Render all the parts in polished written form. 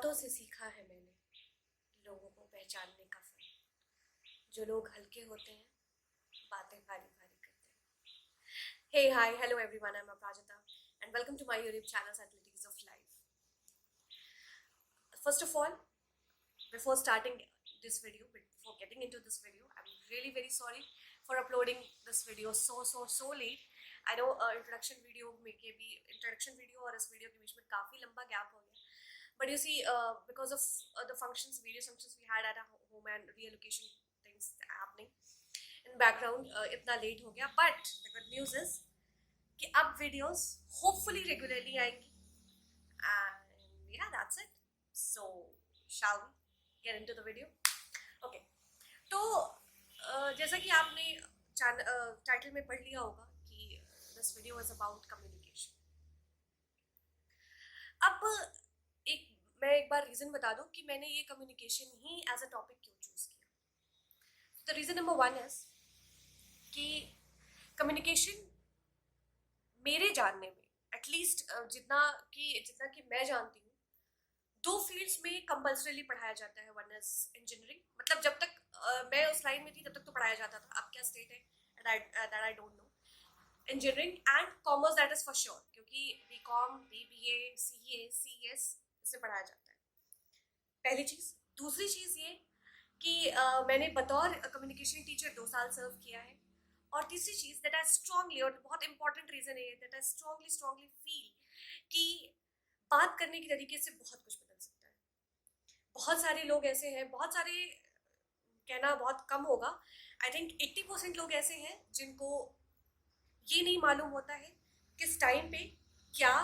बातों से सीखा है मैंने लोगों को पहचानने का फन। जो लोग हल्के होते हैं बातें भारी भारी करते हैं। Hey, hi, hello everyone, I'm Aprajita and welcome to my YouTube channel Athletics of Life. First of all, before starting this video, before getting into this video, I'm really very sorry for uploading this video so late. I know introduction video में के भी introduction video और इस video के बीच में काफ़ी लंबा gap हो गया. But you see, because of the various functions we had at our home and reallocation things happening in background, इतना late हो गया. But the good news is कि अब videos hopefully regularly आएंगी. And yeah, that's it. So shall we get into the video? Okay. तो जैसा कि आपने टाइटल में पढ़ लिया होगा कि this video is about communication. अब मैं एक बार रीज़न बता दूं कि मैंने ये कम्युनिकेशन ही एज अ टॉपिक क्यों चूज़ किया. तो रीज़न नंबर 1 इज कि कम्युनिकेशन मेरे जानने में एटलीस्ट जितना कि मैं जानती हूँ, दो फील्ड्स में कंपल्सरीली पढ़ाया जाता है. वन इज इंजीनियरिंग, मतलब जब तक मैं उस लाइन में थी तब तक तो पढ़ाया जाता था. अब क्या स्टेट है that I don't know. Engineering and commerce, that is for sure, क्योंकि बीकॉम, बीबीए, सीए, सीएस इसे पढ़ाया जाता है. पहली चीज़. दूसरी चीज़ ये कि मैंने बतौर कम्युनिकेशन टीचर 2 साल सर्व किया है. और तीसरी चीज़ दैट आई स्ट्रांगली, और बहुत इंपॉर्टेंट रीज़न है दैट आई स्ट्रांगली फील कि बात करने के तरीके से बहुत कुछ बदल सकता है. बहुत सारे लोग ऐसे हैं, बहुत सारे कहना बहुत कम होगा, आई थिंक 80% लोग ऐसे हैं जिनको ये नहीं मालूम होता है किस टाइम पे क्या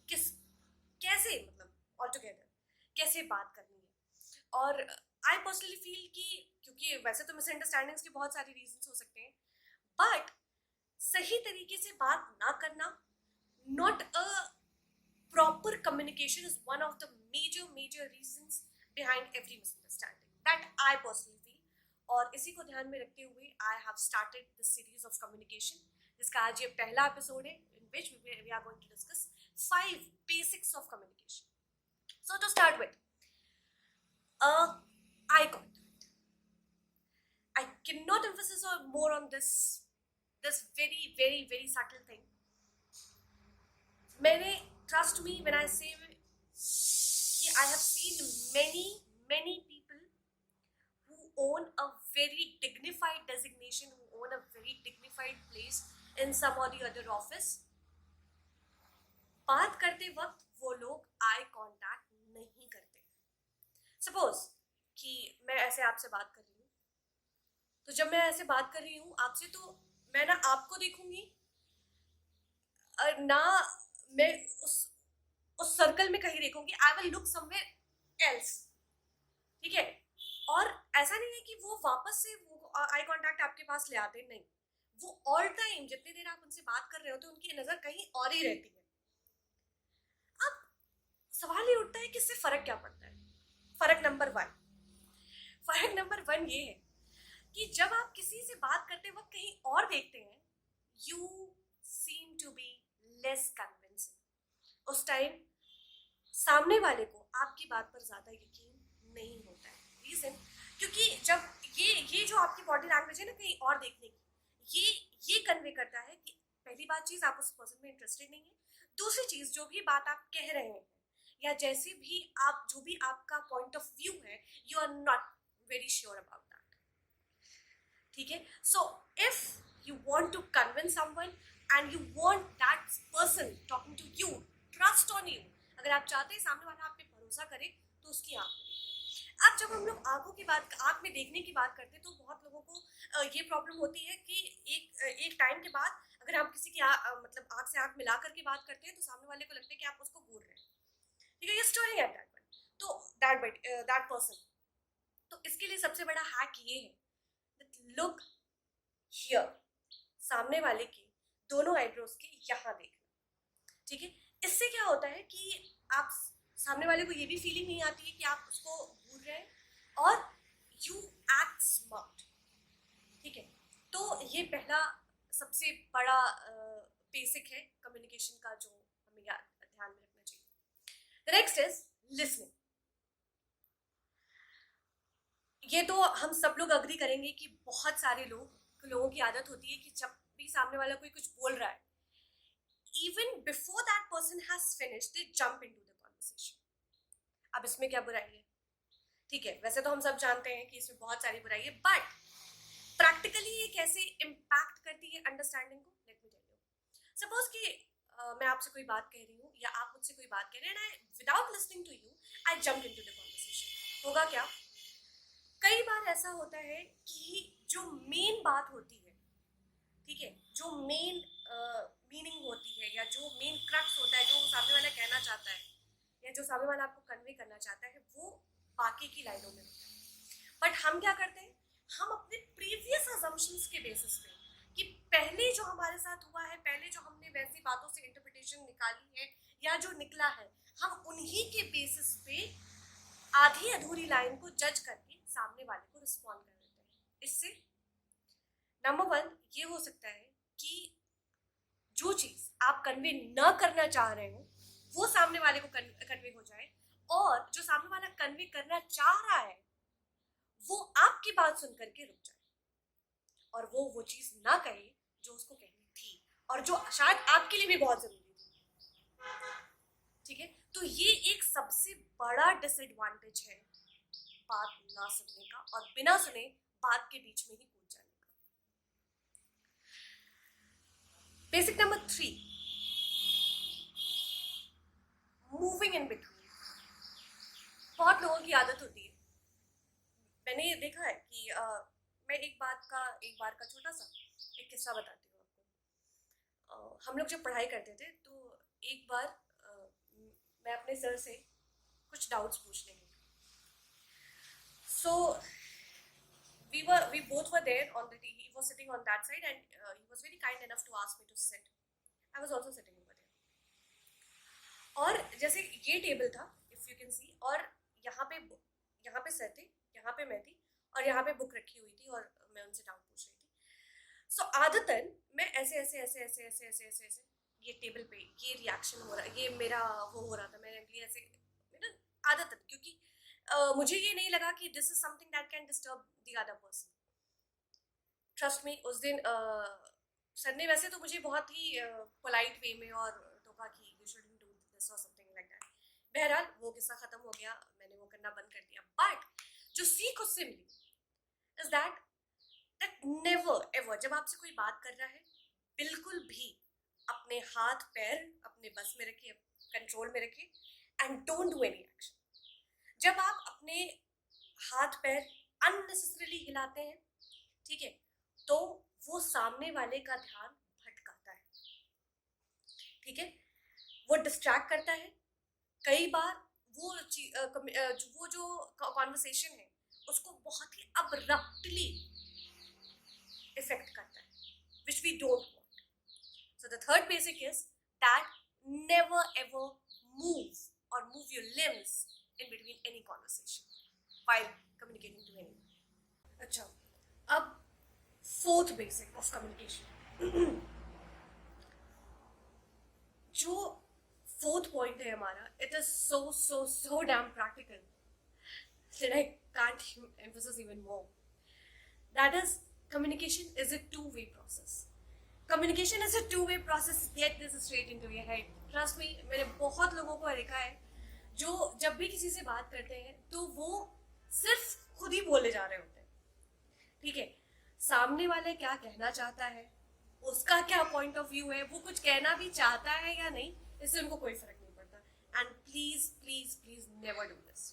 कैसे, मतलब ऑल टुगेदर कैसे बात करनी है. और आई पर्सनली फील कि क्योंकि वैसे तो मिसअंडरस्टैंडिंग्स के बहुत सारे रीजंस हो सकते हैं, बट सही तरीके से बात ना करना, not a proper communication is one of the major reasons behind every misunderstanding, that I personally feel. और इसी को ध्यान में रखते हुए I have started the series of communication, जिसका आज ये पहला एपिसोड है, in which we are going to discuss 5 basics of communication. So to start with eye contact. I cannot emphasize more on this very subtle thing. मैंने, trust me when I say कि I have seen many people who own a very dignified designation, who own a very dignified place in some or the other office. बात करते वक्त वो लोग eye contact नहीं करते. Suppose कि मैं ऐसे आपसे बात कर रही हूँ, तो जब मैं ऐसे बात कर रही हूँ आपसे, तो मैं ना आपको देखूंगी ना मैं उस सर्कल में कहीं देखूंगी. I will look somewhere else. ठीक है. और ऐसा नहीं है कि वो वापस से वो आई कांटेक्ट आपके पास ले आते, नहीं. वो ऑल टाइम जितनी देर आप उनसे बात कर रहे होते, उनकी नजर कहीं और ही रहती है. अब सवाल ये उठता है कि इससे फर्क क्या पड़ता है. फर्क नंबर 1 ये है कि जब आप किसी से बात करते वक्त कहीं और देखते हैं, you seem to be less convincing. उस टाइम सामने वाले को आपकी बात पर ज्यादा यकीन नहीं होता है. रीजन, क्योंकि जब ये जो आपकी बॉडी लैंग्वेज है ना कहीं और देखने की, ये कन्वे करता है कि पहली बात चीज आप उस पर्सन में इंटरेस्टेड नहीं है. दूसरी चीज, जो भी बात आप कह रहे हैं या जैसे भी आप, जो भी आपका पॉइंट ऑफ व्यू है, you are not very sure about that. ठीक है. So if you want to convince someone and you want that person talking to you, trust on you, अगर आप चाहते हैं सामने वाला आप पे भरोसा करे, तो उसकी आंख में देखिए. अब जब हम लोग आंख में देखने की बात करते हैं, तो बहुत लोगों को ये प्रॉब्लम होती है कि एक टाइम के बाद अगर आप किसी की मतलब आंख से आंख मिला करके बात करते हैं, तो सामने वाले को लगता है कि आप उसको घूर रहे हैं. ठीक है. ये स्टोरी एट दैट वन, तो दैट पर्सन. तो इसके लिए सबसे बड़ा हैक ये है, लुक हियर, सामने वाले के दोनों आईब्रोज के यहाँ देखना. ठीक है. इससे क्या होता है कि आप सामने वाले को ये भी फीलिंग नहीं आती है कि आप उसको घूर रहे हैं, और यू एक्ट स्मार्ट. ठीक है. तो ये पहला सबसे बड़ा बेसिक है कम्युनिकेशन का, जो हमें ध्यान में रखना चाहिए. The next is listening. ये तो हम सब लोग अग्री करेंगे कि बहुत सारे लोगों की आदत होती है कि जब भी सामने वाला कोई कुछ बोल रहा है, even before that person has finished, they jump into the conversation. अब इसमें क्या बुराई है? ठीक है, वैसे तो हम सब जानते हैं कि इसमें बहुत सारी बुराई है, बट प्रैक्टिकली ये कैसे इम्पैक्ट करती है अंडरस्टैंडिंग को, let me tell you. Suppose कि मैं आपसे कोई बात कह रही हूँ या आप मुझसे कोई बात कह रहे हैं, and without listening to you I jump into the conversation. होगा क्या? कई बार ऐसा होता है कि जो मेन बात होती है, ठीक है, जो मेन मीनिंग होती है या जो मेन क्रक्स होता है, जो सामने वाला कहना चाहता है या जो सामने वाला आपको कन्वे करना चाहता है, वो बाकी की लाइनों में होता है. बट हम क्या करते हैं, हम अपने प्रीवियस अजम्पशंस के बेसिस पे, कि पहले जो हमारे साथ हुआ है, पहले जो हमने वैसी बातों से इंटरप्रिटेशन निकाली है या जो निकला है, हम उन्हीं के बेसिस पे आधी अधूरी लाइन को जज करके सामने वाले को रिस्पॉन्ड कर देते हैं. इससे नंबर वन ये हो सकता है कि जो चीज आप कन्वे न करना चाह रहे हो वो सामने वाले को कन्वे हो जाए, और जो सामने वाला कन्वे करना चाह रहा है वो आपकी बात सुन करके रुक जाए और वो चीज ना कहे जो उसको कहनी थी और जो शायद आपके लिए भी बहुत जरूरी थी. ठीक है, तो ये एक सबसे बड़ा डिसएडवांटेज है बात ना सुनने का और बिना सुने बात के बीच में ही कूद जाने का. Basic number 3, moving in between. बहुत लोगों की आदत होती है, मैंने ये देखा है कि मैं एक बार का छोटा सा एक किस्सा बताती हूँ आपको. हम लोग जब पढ़ाई करते थे तो एक बार मैं अपने सर से कुछ डाउट्स पूछने गई. सो we both were there on the he was sitting on that side, and he was very kind enough to ask me to sit. I was also sitting over there. और जैसे ये table था, if you can see, और यहाँ पे sir थे, यहाँ पे मैं थी और यहाँ पे बुक रखी हुई थी और मैं उनसे डाउट पूछ रही थी. सो आदतन मैं ऐसे ऐसे ऐसे ऐसे ऐसे ऐसे ऐसे ऐसे ये टेबल पे ये रिएक्शन हो रहा, ये मेरा वो हो रहा था, मैंने ये ऐसे आदतन, क्योंकि मुझे ये नहीं लगा कि this is something that can disturb the other person. Trust me, उस दिन सर ने वैसे तो मुझे बहुत ही पोलाइट वे में और टोका कि यू शुडंट डू दिस और समथिंग लाइक दैट. बहरहाल वो किस्सा खत्म हो गया, मैंने वो करना बंद कर दिया. बट जो सीख उससे मिली इज दैट नेवर एवर जब आपसे कोई बात कर रहा है, बिल्कुल भी अपने हाथ पैर अपने बस में रखिए, कंट्रोल में रखिए, and don't do any action. जब आप अपने हाथ पैर अननेसेसरीली हिलाते हैं, ठीक है, तो वो सामने वाले का ध्यान भटकाता है. ठीक है, वो डिस्ट्रैक्ट करता है. कई बार वो जो कॉन्वर्सेशन है उसको बहुत ही अब्रप्टली इफेक्ट करता है, which we don't want. So the third basic is that never ever move or move your limbs in between any conversation while communicating to anyone. अच्छा, अब fourth basic of communication. जो fourth point है हमारा, it is so damn practical that I can't emphasize even more. That is, communication is a two-way process. Communication is a two-way process. Get this straight into your head. Trust me, मैंने बहुत लोगों को देखा है जो जब भी किसी से बात करते हैं तो वो सिर्फ खुद ही बोले जा रहे होते हैं. ठीक है, सामने वाले क्या कहना चाहता है, उसका क्या पॉइंट ऑफ व्यू है, वो कुछ कहना भी चाहता है या नहीं, इससे उनको कोई फर्क नहीं पड़ता. And please please please never do this.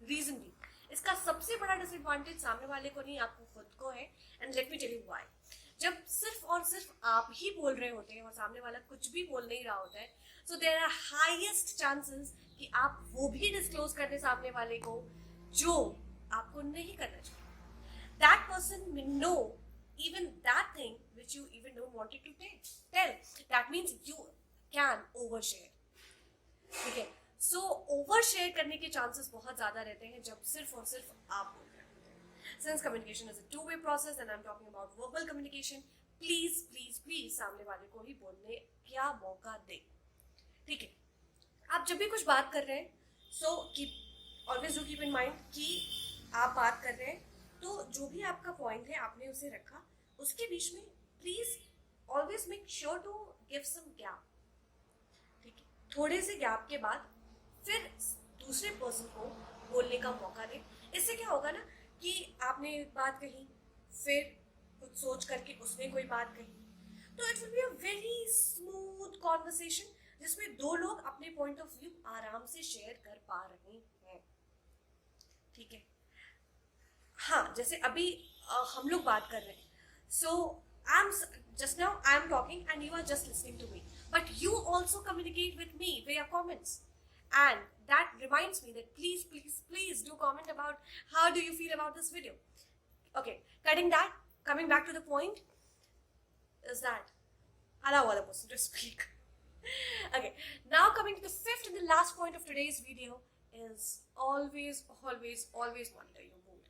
Reason भी, इसका सबसे बड़ा डिसएडवांटेज सामने वाले को नहीं, आपको खुद को है. And let me tell you why. जब सिर्फ और सिर्फ आप ही बोल रहे होते हैं और सामने वाला कुछ भी बोल नहीं रहा होता है, so there are highest chances कि आप वो भी डिस्क्लोज कर दें सामने वाले को जो आपको नहीं करना चाहिए. That person may know even that thing which you even don't want it to tell. That means you can overshare. ठीक है, सो ओवरशेयर करने के चांसेस बहुत ज्यादा रहते हैं जब सिर्फ और सिर्फ आप बोल रहे होते हैं. Since communication is a two-way process and I'm talking about verbal communication, please please please सामने वाले को ही बोलने का मौका दे. ठीक है, आप जब भी कुछ बात कर रहे हैं, so keep always do keep in mind कि आप बात कर रहे हैं तो जो भी आपका पॉइंट है आपने उसे रखा, उसके बीच में please always make sure to give some gap, ठीक है? थोड़े से गैप के बाद फिर दूसरे पर्सन को बोलने का मौका दें। इससे क्या होगा ना कि आपने एक बात कही, फिर कुछ सोच करके उसने कोई बात कही, तो it will be a very smooth conversation जिसमें दो लोग अपने पॉइंट ऑफ व्यू आराम से शेयर कर पा रहे हैं, ठीक है? हाँ, जैसे अभी हम लोग बात कर रहे हैं, so I am just now I am talking and you are just listening to me, but you also communicate with me via comments, and that reminds me that please do comment about how do you feel about this video. Okay, cutting that, coming back to the point is that allow other person to speak. Okay, now coming to the fifth and the last point of today's video is always monitor your mood.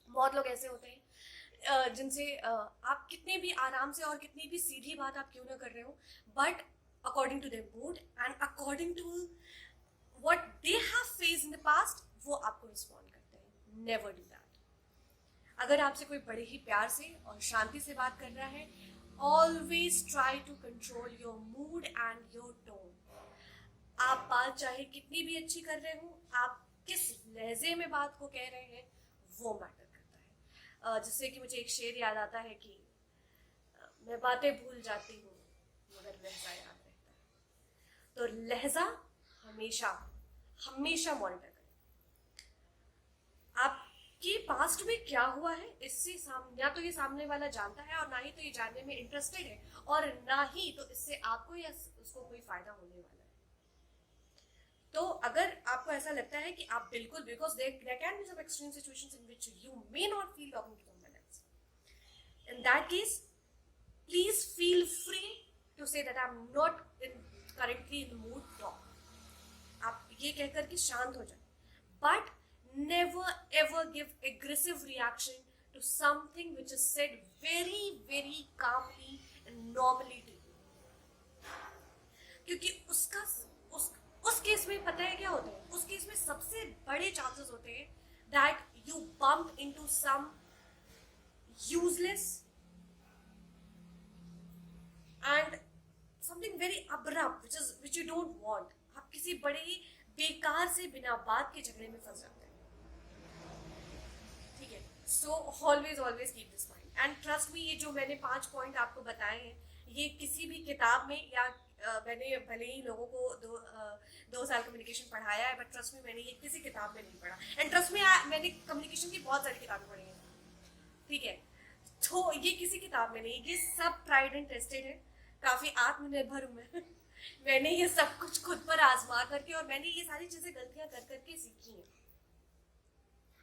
बहुत लोग ऐसे होते हैं जिनसे आप कितने भी आराम से और कितनी भी सीधी बात आप क्यों ना कर रहे हो, but according to their mood and according to what they have faced in the past वो आपको रिस्पॉन्ड करते हैं। Never do that. अगर आपसे कोई बड़े ही प्यार से और शांति से बात कर रहा है, always try to control your mood and your tone. आप बात चाहे कितनी भी अच्छी कर रहे हो, आप किस लहजे में बात को कह रहे हैं वो मैटर करता है। जिससे कि मुझे एक शेर याद आता है कि मैं बातें भूल जाती हूँ मगर लहजा याद रहता है। तो लहजा हमेशा मॉनिटर करें। आपके पास्ट में क्या हुआ है इससे ना तो ये सामने वाला जानता है और ना ही तो ये जानने में इंटरेस्टेड है, और ना ही तो इससे आपको या उसको कोई फायदा होने वाला है। तो अगर आपको ऐसा लगता है कि आप बिल्कुल, because there can be some extreme situations in which you may not feel talking to someone else. In that case, please feel free to say that I'm not currently in the mood to talk. आप ये कहकर के शांत हो जाए, but never ever give aggressive reaction to something which is said very calmly and normally to you. क्योंकि उस case में पता है क्या होता है? उस केस में सबसे बड़े चांसेस होते हैं that you bump into some useless and something very abrupt which you don't want. आप किसी बड़े ही बेकार से बिना बात के झगड़े में फंस जाते हैं, ठीक है? So always keep this mind and trust me, ये जो मैंने 5 पॉइंट आपको बताए हैं, ये किसी भी किताब में या मैंने भले ही लोगों को 2 साल कम्युनिकेशन पढ़ाया है, बट ट्रस्ट में मैंने ये किसी किताब में नहीं पढ़ा। एंड ट्रस्ट में मैंने कम्युनिकेशन की बहुत सारी किताबें पढ़ी हैं, ठीक है? तो ये किसी किताब में नहीं, ये सब ट्राइड एंड टेस्टेड है। काफ़ी आत्मनिर्भर हूँ मैं। मैंने ये सब कुछ खुद पर आजमा करके और मैंने ये सारी चीज़ें गलतियाँ कर करके सीखी हैं,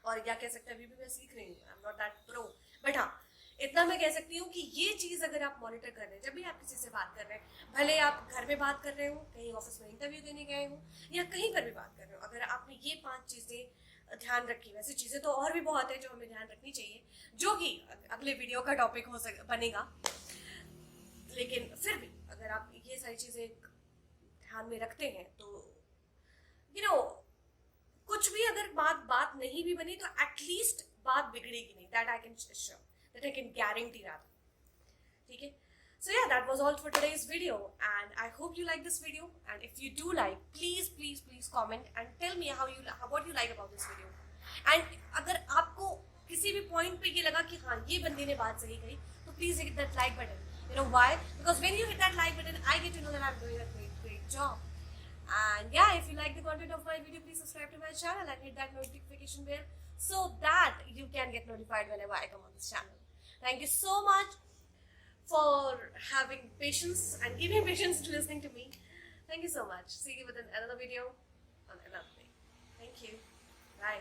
और क्या कह सकते हैं, अभी भी मैं सीख रही हूँ। I am not that pro, but हाँ इतना मैं कह सकती हूँ कि ये चीज़ अगर आप मॉनिटर कर रहे हैं, जब भी आप किसी से बात कर रहे हैं, भले आप घर में बात कर रहे हो, कहीं ऑफिस में इंटरव्यू देने गए हो, या कहीं पर भी बात कर रहे हो, अगर आपने ये 5 चीज़ें ध्यान रखी, वैसे चीज़ें तो और भी बहुत है जो हमें ध्यान रखनी चाहिए, जो कि अगले वीडियो का टॉपिक बनेगा, लेकिन फिर भी अगर आप ये सारी चीज़ें ध्यान में रखते हैं तो कुछ भी अगर बात नहीं भी बनी तो एटलीस्ट बात बिगड़ेगी नहीं। That I can sure, that I can guarantee rather. Okay? So yeah, that was all for today's video, and I hope you like this video, and if you do like, please comment and tell me what you like about this video. And अगर आपको किसी भी point पे ये लगा कि हाँ ये बंदे ने बात सही कही, तो please hit that like button. You know why? Because when you hit that like button, I get to know that I'm doing a great job. And yeah, if you like the content of my video, please subscribe to my channel and hit that notification bell so that you can get notified whenever I come on this channel. Thank you so much for having patience and giving patience to listening to me. Thank you so much. See you with another video on another day. Thank you. Bye.